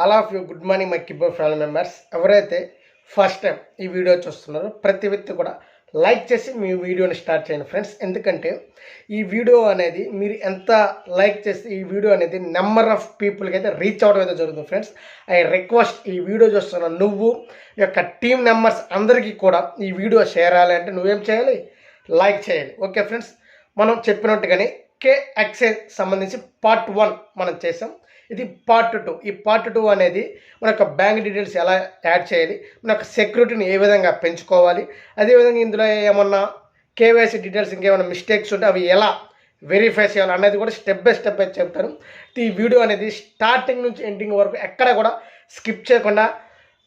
All of you good morning my keyboard family members. ఎవరైతే first time ఈ video చూస్తున్నారో ప్రతి వ్యక్తి కూడా లైక్ చేసి మీ వీడియోని స్టార్ట్ చేయండి ఫ్రెండ్స్. ఎందుకంటే ఈ వీడియో అనేది మీరు ఎంత లైక్ చేస్తే ఈ వీడియో అనేది నెంబర్ ఆఫ్ పీపుల్కి అయితే రీచ్ అవ్వడం అయితే జరుగుతుంది ఫ్రెండ్స్. ఐ రిక్వెస్ట్ ఈ వీడియో చూస్తున్న నువ్వు యొక్క టీమ్ మెంబర్స్ అందరికీ కూడా ఈ వీడియో షేర్ అవ్వాలి అంటే నువ్వేం చేయాలి? లైక్ చేయాలి. ఓకే ఫ్రెండ్స్, మనం చెప్పినట్టుగానే KXChange సంబంధించి పార్ట్ 1 మనం చేసాం. ఇది పార్ట్ 2. ఈ పార్ట్ 2 అనేది మన యొక్క బ్యాంక్ డీటెయిల్స్ ఎలా యాడ్ చేయాలి, మన యొక్క సెక్యూరిటీని ఏ విధంగా పెంచుకోవాలి, అదేవిధంగా ఇందులో ఏమన్నా కేవైసీ డీటెయిల్స్ ఇంకేమైనా మిస్టేక్స్ ఉంటే అవి ఎలా వెరిఫై చేయాలి అనేది కూడా స్టెప్ బై స్టెప్ అయితే చెప్తాను. ఈ వీడియో అనేది స్టార్టింగ్ నుంచి ఎండింగ్ వరకు ఎక్కడ కూడా స్కిప్ చేయకుండా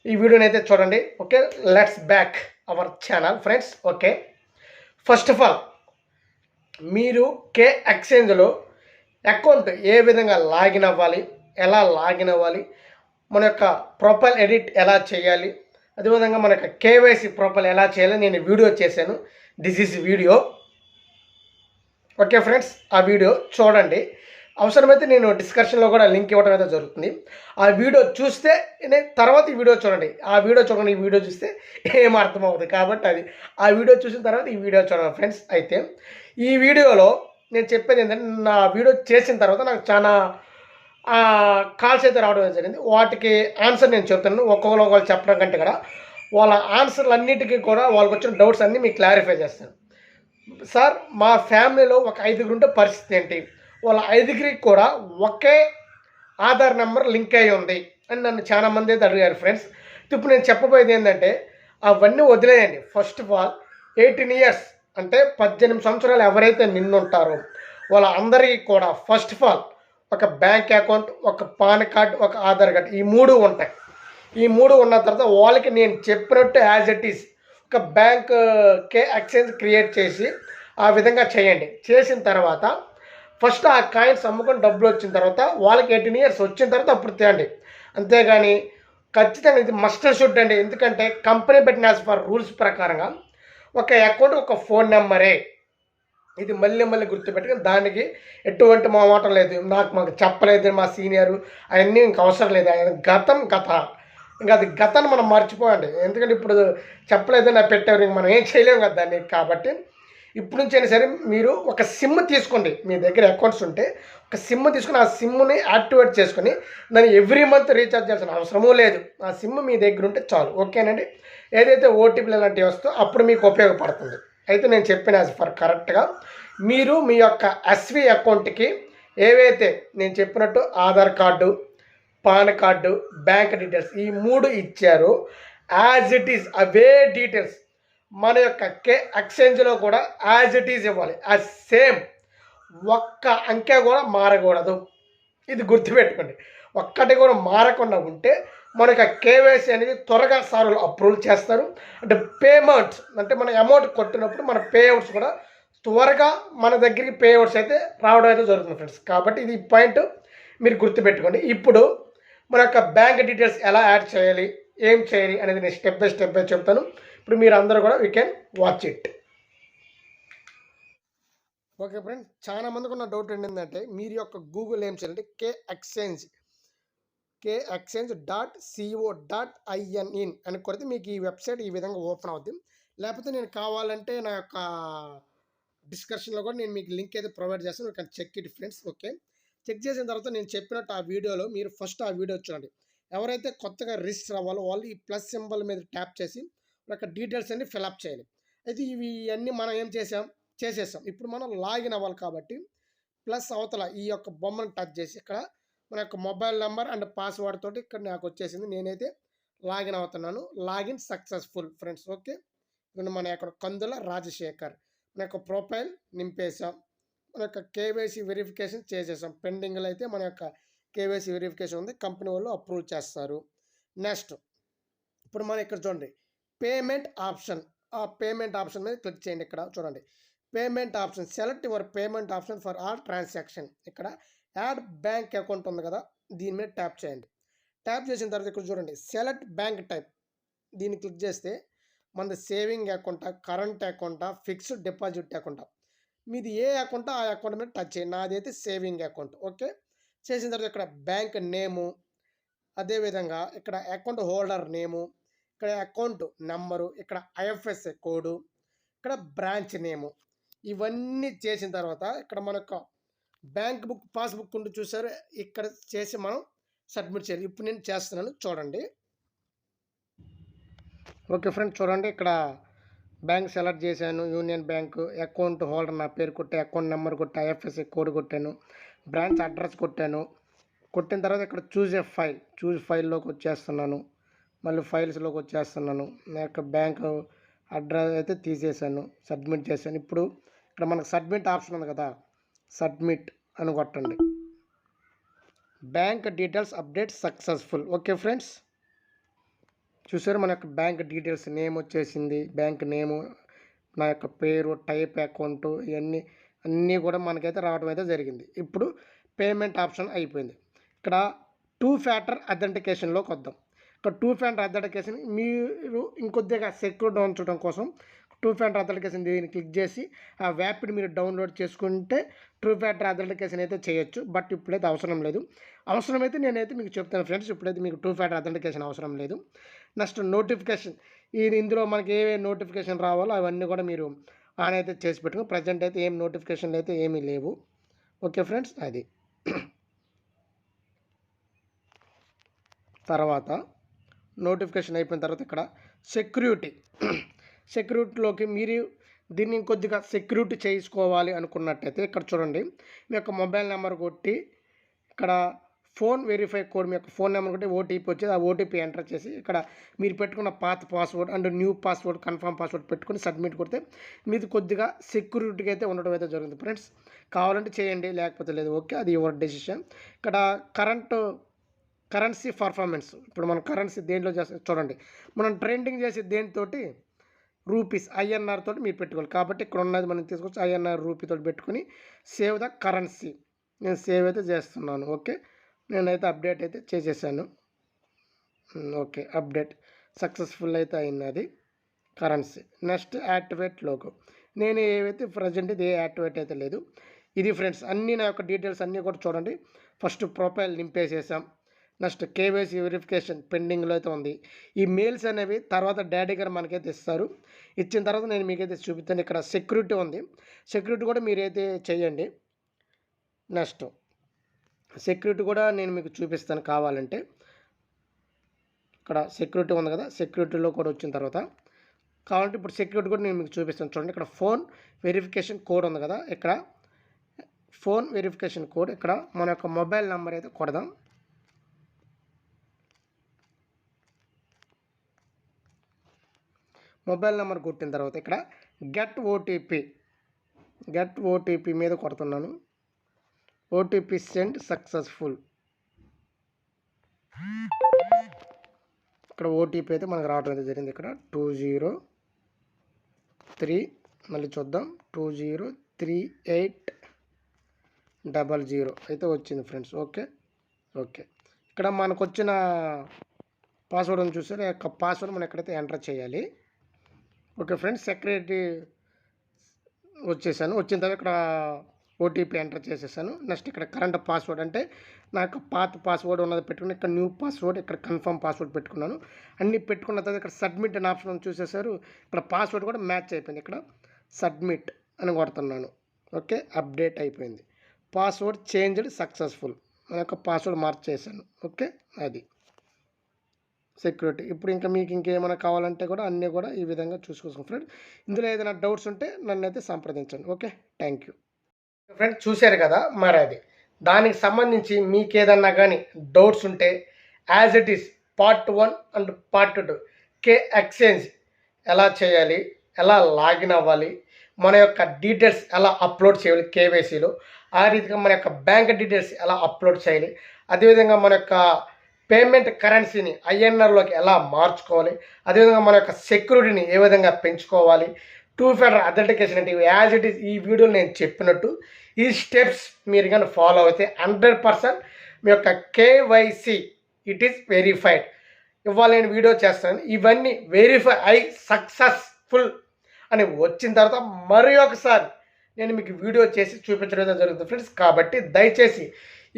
ఈ వీడియోని అయితే చూడండి. Okay, let's back our channel friends. Okay, first of all మీరు KXChangeలో అకౌంట్ ఏ విధంగా లాగిన్ అవ్వాలి, ఎలా లాగిన్ అవ్వాలి, మన యొక్క ప్రొఫైల్ ఎడిట్ ఎలా చేయాలి, అదేవిధంగా మన యొక్క కేవైసీ ప్రొఫైల్ ఎలా చేయాలి నేను వీడియో చేశాను. This is video. Okay friends, ఆ వీడియో చూడండి. అవసరమైతే నేను డిస్క్రిప్షన్లో కూడా లింక్ ఇవ్వడం అయితే జరుగుతుంది. ఆ వీడియో చూస్తే తర్వాత ఈ వీడియో చూడండి. ఆ వీడియో చూడండి, ఈ వీడియో చూస్తే ఏం అర్థమవుతుంది కాబట్టి అది ఆ వీడియో చూసిన తర్వాత ఈ వీడియో చూడండి ఫ్రెండ్స్. అయితే ఈ వీడియోలో నేను చెప్పేది ఏంటంటే నా వీడియో చేసిన తర్వాత నాకు చాలా కాల్స్ అయితే రావడం జరిగింది. వాటికి ఆన్సర్ నేను చెప్తాను. ఒక్కొక్కరు చెప్పడం కంటే కూడా వాళ్ళ ఆన్సర్లు అన్నిటికీ కూడా వాళ్ళకి వచ్చిన డౌట్స్ అన్నీ మీకు క్లారిఫై చేస్తాను. సార్, మా ఫ్యామిలీలో ఒక 5గురు ఉంటే పరిస్థితి ఏంటి, వాళ్ళ 5గురికి కూడా ఒకే ఆధార్ నెంబర్ లింక్ అయి ఉంది అని నన్ను చాలామంది అయితే అడిగారు ఫ్రెండ్స్. ఇప్పుడు నేను చెప్పబోయేది ఏంటంటే అవన్నీ వదిలేయండి. ఫస్ట్ ఆఫ్ ఆల్ 18 ఇయర్స్ అంటే 18 సంవత్సరాలు ఎవరైతే నిన్నుంటారో వాళ్ళ అందరికీ కూడా ఫస్ట్ ఆఫ్ ఆల్ ఒక బ్యాంక్ అకౌంట్, ఒక పాన్ కార్డ్, ఒక ఆధార్ కార్డ్, ఈ 3 ఉంటాయి. ఈ 3 ఉన్న తర్వాత వాళ్ళకి నేను చెప్పినట్టు యాజ్ ఇట్ ఈస్ ఒక బ్యాంక్ KXChange క్రియేట్ చేసి ఆ విధంగా చేయండి. చేసిన తర్వాత ఫస్ట్ ఆ కాయిన్స్ అమ్ముకొని డబ్బులు వచ్చిన తర్వాత వాళ్ళకి 18 ఇయర్స్ వచ్చిన తర్వాత అప్పుడు తేండి. అంతేగాని ఖచ్చితంగా ఇది మస్ట్ షుడ్ అండి. ఎందుకంటే కంపెనీ పెట్టిన యాజ్ పర్ రూల్స్ ప్రకారంగా ఒక అకౌంట్, ఒక ఫోన్ నెంబరే. ఇది మళ్ళీ గుర్తుపెట్టుకుని దానికి ఎటువంటి మామాటం లేదు. మాకు చెప్పలేదు మా సీనియరు, అవన్నీ ఇంక అవసరం లేదు. ఆయన గత ఇంకా అది గతాన్ని మనం మర్చిపోయండి. ఎందుకంటే ఇప్పుడు చెప్పలేదు నా పెట్టారు, ఇంక మనం ఏం చేయలేము కదా దాన్ని. కాబట్టి ఇప్పుడు నుంచి అయినా సరే మీరు ఒక సిమ్ తీసుకోండి. మీ దగ్గర అకౌంట్స్ ఉంటే ఒక సిమ్ తీసుకుని ఆ సిమ్ని యాక్టివేట్ చేసుకొని దాన్ని ఎవ్రీ మంత్ రీఛార్జ్ చేయాల్సిన అవసరమూ లేదు. ఆ సిమ్ మీ దగ్గర ఉంటే చాలు. ఓకేనండి. ఏదైతే ఓటీపీలు అలాంటివి వస్తుందో అప్పుడు మీకు ఉపయోగపడుతుంది. అయితే నేను చెప్పిన యాజ్ ఫర్ కరెక్ట్గా మీరు మీ యొక్క ఎస్వి అకౌంట్కి ఏవైతే నేను చెప్పినట్టు Aadhaar card, pan card, bank details ఈ 3 ఇచ్చారో as it is away details మన యొక్క KXChangeలో కూడా యాజ్ ఇట్ ఈజ్ ఇవ్వాలి. యాజ్ సేమ్ ఒక్క అంకె కూడా మారకూడదు. ఇది గుర్తుపెట్టుకోండి. ఒక్కటి కూడా మారకుండా ఉంటే మన యొక్క కేవైసీ అనేది త్వరగా సార్లు అప్రూవల్ చేస్తారు. అంటే పేమెంట్స్ అంటే మన అమౌంట్ కొట్టినప్పుడు మన పేఅవుట్స్ కూడా త్వరగా మన దగ్గరికి పేఅవుట్స్ అయితే రావడం అయితే జరుగుతుంది ఫ్రెండ్స్. కాబట్టి ఇది పాయింట్ మీరు గుర్తుపెట్టుకోండి. ఇప్పుడు మన యొక్క బ్యాంక్ డీటెయిల్స్ ఎలా యాడ్ చేయాలి, ఏం చేయాలి అనేది నేను స్టెప్ బై చెప్తాను. ఇప్పుడు మీరు అందరూ కూడా we can watch it. Okay friends, చాలా మందికి ఉన్న డౌట్ ఏంటంటే మీరు యొక్క గూగుల్ ఏం చేయాలంటే kxchange.co.in అని కొడితే మీకు ఈ వెబ్సైట్ ఈ విధంగా ఓపెన్ అవుతుంది. లేకపోతే నేను కావాలంటే నా యొక్క డిస్క్రిప్షన్లో కూడా నేను మీకు లింక్ అయితే ప్రొవైడ్ చేస్తాను. You can check it friends. Okay, check చేసిన తర్వాత నేను చెప్పినట్టు ఆ వీడియోలో మీరు ఫస్ట్ ఆ వీడియో చూడండి. ఎవరైతే కొత్తగా రిజిస్టర్ అవ్వాలో వాళ్ళు ఈ ప్లస్ సింబల్ మీద ట్యాప్ చేసి యొక్క డీటెయిల్స్ అన్ని ఫిల్అప్ చేయాలి. అయితే ఇవి అన్నీ మనం ఏం చేసేసాం. ఇప్పుడు మనం లాగిన్ అవ్వాలి కాబట్టి ప్లస్ అవతల ఈ యొక్క బొమ్మను టచ్ చేసి ఇక్కడ మన యొక్క మొబైల్ నెంబర్ అండ్ పాస్వర్డ్ తోటి ఇక్కడ నాకు వచ్చేసింది. నేనైతే లాగిన్ అవుతున్నాను. Login successful friends. ఓకే, ఇప్పుడు మన యొక్క కందుల రాజశేఖర్ మన యొక్క ప్రొఫైల్ నింపేసాం. మన యొక్క కేవైసీ వెరిఫికేషన్ చేసేసాం. పెండింగ్లో అయితే మన యొక్క కేవైసీ వెరిఫికేషన్ ఉంది, కంపెనీ వాళ్ళు అప్రూవ్ చేస్తారు. నెక్స్ట్ ఇప్పుడు మనం ఇక్కడ చూడండి పేమెంట్ ఆప్షన్. ఆ పేమెంట్ ఆప్షన్ మీద క్లిక్ చేయండి. ఇక్కడ చూడండి payment option, select your payment option for all transaction. ఇక్కడ యాడ్ బ్యాంక్ అకౌంట్ ఉంది కదా, దీని మీద ట్యాప్ చేయండి. ట్యాప్ చేసిన తర్వాత ఇక్కడ చూడండి సెలెక్ట్ బ్యాంక్ టైప్, దీన్ని క్లిక్ చేస్తే మనది సేవింగ్ అకౌంటా, కరెంట్ అకౌంటా, ఫిక్స్డ్ డిపాజిట్ అకౌంటా, మీది ఏ అకౌంటో ఆ అకౌంట్ మీద టచ్ చేయండి. నాది అయితే సేవింగ్ అకౌంట్. ఓకే, చేసిన తర్వాత ఇక్కడ బ్యాంక్ నేము, అదేవిధంగా ఇక్కడ అకౌంట్ హోల్డర్ నేము, ఇక్కడ అకౌంట్ నెంబరు, ఇక్కడ ఐఎఫ్ఎస్సి కోడు, ఇక్కడ బ్రాంచ్ నేము, ఇవన్నీ చేసిన తర్వాత ఇక్కడ మనకు బ్యాంక్ బుక్ పాస్బుక్ ఉండి చూసారు, ఇక్కడ చేసి మనం సబ్మిట్ చేయాలి. ఇప్పుడు నేను చేస్తున్నాను చూడండి. ఓకే ఫ్రెండ్స్, చూడండి ఇక్కడ బ్యాంక్ సెలెక్ట్ చేశాను, యూనియన్ బ్యాంకు. అకౌంట్ హోల్డర్ నా పేరు కొట్టి, అకౌంట్ నెంబర్ కొట్టి, ఐఎఫ్ఎస్సి కోడ్ కొట్టాను, బ్రాంచ్ అడ్రస్ కొట్టాను. కొట్టిన తర్వాత ఇక్కడ చూజ్ ఫైల్లోకి వచ్చేస్తున్నాను. మళ్ళీ ఫైల్స్లోకి వచ్చేస్తున్నాను. నా యొక్క బ్యాంకు అడ్రస్ అయితే తీసేసాను, సబ్మిట్ చేశాను. ఇప్పుడు ఇక్కడ మనకు సబ్మిట్ ఆప్షన్ ఉంది కదా, సబ్మిట్ అని కొట్టండి. Bank details update successful. Okay friends, చూసారు మన యొక్క బ్యాంక్ డీటెయిల్స్ నేమ్ వచ్చేసింది, బ్యాంక్ నేము, నా యొక్క పేరు, టైప్ అకౌంటు, ఇవన్నీ అన్నీ కూడా మనకైతే రావడం అయితే జరిగింది. ఇప్పుడు పేమెంట్ ఆప్షన్ అయిపోయింది. ఇక్కడ 2 ఫ్యాక్టర్ అథెంటికేషన్లోకి వద్దాం. ఇక్కడ 2 ఫ్యాక్టర్ అథెంటికేషన్ మీరు ఇంకొద్దిగా సెక్యూర్గా ఉంచడం కోసం 2 ఫ్యాక్టర్ అథెంటికేషన్ దీన్ని క్లిక్ చేసి ఆ యాప్ని మీరు డౌన్లోడ్ చేసుకుంటే 2 ఫ్యాక్టర్ అథెంటికేషన్ అయితే చేయొచ్చు. బట్ ఇప్పుడైతే అవసరం లేదు. అవసరమైతే నేనైతే మీకు చెప్తాను ఫ్రెండ్స్, ఇప్పుడైతే మీకు 2 ఫ్యాక్టర్ అథెంటికేషన్ అవసరం లేదు. నెక్స్ట్ నోటిఫికేషన్, ఇందులో మనకి ఏ నోటిఫికేషన్ రావాలో అవన్నీ కూడా మీరు ఆన్ అయితే చేసి పెట్టుకుని, ప్రజెంట్ అయితే ఏం నోటిఫికేషన్లు అయితే ఏమీ లేవు. ఓకే ఫ్రెండ్స్, అది తర్వాత నోటిఫికేషన్ అయిపోయిన తర్వాత ఇక్కడ సెక్యూరిటీలోకి మీరు దీన్ని ఇంకొద్దిగా సెక్యూరిటీ చేసుకోవాలి అనుకున్నట్టయితే ఇక్కడ చూడండి, మీ యొక్క మొబైల్ నెంబర్ కొట్టి ఇక్కడ ఫోన్ వెరిఫై కోడ్, మీ యొక్క ఫోన్ నెంబర్ కొట్టి ఓటీపీ వచ్చేది, ఆ ఓటీపీ ఎంటర్ చేసి ఇక్కడ మీరు పెట్టుకున్న పాత password and new password, confirm password పెట్టుకుని సబ్మిట్ కొడితే మీది కొద్దిగా సెక్యూరిటీగా అయితే ఉండడం అయితే జరుగుతుంది ఫ్రెండ్స్. కావాలంటే చేయండి, లేకపోతే లేదు. ఓకే, అది యువర్ డెసిషన్. ఇక్కడ కరెన్సీ పర్ఫార్మెన్స్, ఇప్పుడు మనం కరెన్సీ దేంట్లో చేస్తాం చూడండి, మనం ట్రెండింగ్ చేసి దేనితోటి రూపీస్ ఐఎన్ఆర్ తోటి మీరు పెట్టుకోవాలి. కాబట్టి ఇక్కడ ఉన్నది మనం తీసుకొచ్చి ఐఎన్ఆర్ రూపీతో పెట్టుకుని సేవ్ ద కరెన్సీ, నేను సేవ్ అయితే చేస్తున్నాను. ఓకే, నేనైతే అప్డేట్ అయితే చేసేసాను. ఓకే, అప్డేట్ సక్సెస్ఫుల్ అయితే అయినది కరెన్సీ. నెక్స్ట్ యాక్టివేట్ లోగో, నేను ఏవైతే ప్రజెంట్ ఇది యాక్టివేట్ అయితే లేదు. ఇది ఫ్రెండ్స్ అన్నీ నా యొక్క డీటెయిల్స్ అన్నీ కూడా చూడండి. ఫస్ట్ ప్రొఫైల్ నింపేసేసాం. నెక్స్ట్ కేవైసీ వెరిఫికేషన్ పెండింగ్లో అయితే ఉంది. ఈ మెయిల్స్ అనేవి తర్వాత డాడీ గారు మనకైతే ఇస్తారు. ఇచ్చిన తర్వాత నేను మీకైతే చూపిస్తాను. ఇక్కడ సెక్యూరిటీ ఉంది, సెక్యూరిటీ కూడా మీరైతే చేయండి. నెక్స్ట్ సెక్యూరిటీ కూడా నేను మీకు చూపిస్తాను కావాలంటే. ఇక్కడ సెక్యూరిటీ ఉంది కదా, సెక్యూరిటీలో కూడా వచ్చిన తర్వాత కావాలంటే ఇప్పుడు సెక్యూరిటీ కూడా నేను మీకు చూపిస్తాను. చూడండి, ఇక్కడ ఫోన్ వెరిఫికేషన్ కోడ్ ఉంది కదా, ఇక్కడ ఫోన్ వెరిఫికేషన్ కోడ్, ఇక్కడ మన యొక్క మొబైల్ నెంబర్ అయితే కొడదాం. మొబైల్ నెంబర్ కొట్టిన తర్వాత ఇక్కడ గెట్ ఓటీపీ మీద కొడుతున్నాను. OTP send successful. ఇక్కడ ఓటీపీ అయితే మనకు రావడం అయితే జరిగింది. ఇక్కడ 203 మళ్ళీ చూద్దాం, 2038000 అయితే వచ్చింది ఫ్రెండ్స్. ఓకే, ఇక్కడ మనకు వచ్చిన పాస్వర్డ్ అని చూసారు, ఆ యొక్క పాస్వర్డ్ మనం ఎక్కడైతే ఎంటర్ చేయాలి. ఓకే ఫ్రెండ్స్, సెక్యూరిటీ వచ్చేసాను. వచ్చిన తర్వాత ఇక్కడ ఓటీపీ ఎంటర్ చేసేసాను. నెక్స్ట్ ఇక్కడ కరెంట్ పాస్వర్డ్, అంటే నా యొక్క పాత పాస్వర్డ్ ఉన్నది పెట్టుకుని, ఇక్కడ న్యూ పాస్వర్డ్, ఇక్కడ కన్ఫర్మ్ పాస్వర్డ్ పెట్టుకున్నాను. అన్నీ పెట్టుకున్న తర్వాత ఇక్కడ సబ్మిట్ అనే ఆప్షన్ చూసేసారు. ఇక్కడ పాస్వర్డ్ కూడా మ్యాచ్ అయిపోయింది. ఇక్కడ సబ్మిట్ అని కొడుతున్నాను. ఓకే, అప్డేట్ అయిపోయింది. పాస్వర్డ్ చేంజ్డ్ సక్సెస్ఫుల్, మన యొక్క పాస్వర్డ్ మార్చేసాను. ఓకే, అది సెక్యూరిటీ. ఇప్పుడు ఇంకా మీకు ఇంకేమైనా కావాలంటే కూడా అన్నీ కూడా ఈ విధంగా చూసుకోవచ్చు ఫ్రెండ్. ఇందులో ఏదైనా డౌట్స్ ఉంటే నన్ను అయితే సంప్రదించండి. Okay, thank you friends. చూశారు కదా, మరి అది దానికి సంబంధించి మీకు ఏదన్నా కానీ డౌట్స్ ఉంటే as it is part 1 and part 2 Kxchange ఎలా చేయాలి, ఎలా లాగిన్ అవ్వాలి, మన యొక్క డీటెయిల్స్ ఎలా అప్లోడ్ చేయాలి కేవైసీలో, ఆ రీతిగా మన యొక్క బ్యాంక్ డీటెయిల్స్ ఎలా అప్లోడ్ చేయాలి, అదేవిధంగా మన యొక్క పేమెంట్ కరెన్సీని ఐఎన్ఆర్లోకి ఎలా మార్చుకోవాలి, అదేవిధంగా మన యొక్క సెక్యూరిటీని ఏ విధంగా పెంచుకోవాలి, 2 ఫ్యాక్టర్ అథెంటికేషన్ అంటే యాజ్ ఇట్ ఈస్ ఈ వీడియోలో నేను చెప్పినట్టు ఈ స్టెప్స్ మీరు కానీ ఫాలో అయితే 100% మీ యొక్క కేవైసీ ఇట్ ఈస్ వెరిఫైడ్. ఇవాళ నేను వీడియో చేస్తాను, ఇవన్నీ వెరిఫై అయి సక్సెస్ఫుల్ అని వచ్చిన తర్వాత మరి ఒకసారి నేను మీకు వీడియో చేసి చూపించడం జరుగుతుంది ఫ్రెండ్స్. కాబట్టి దయచేసి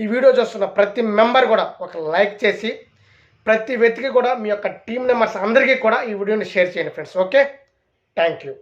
ఈ వీడియో చూస్తున్న ప్రతి మెంబర్ కూడా ఒక లైక్ చేసి ప్రతి వ్యక్తికి కూడా మీ యొక్క టీం మెంబర్స్ అందరికీ కూడా ఈ వీడియోని షేర్ చేయండి ఫ్రెండ్స్. Okay, thank you.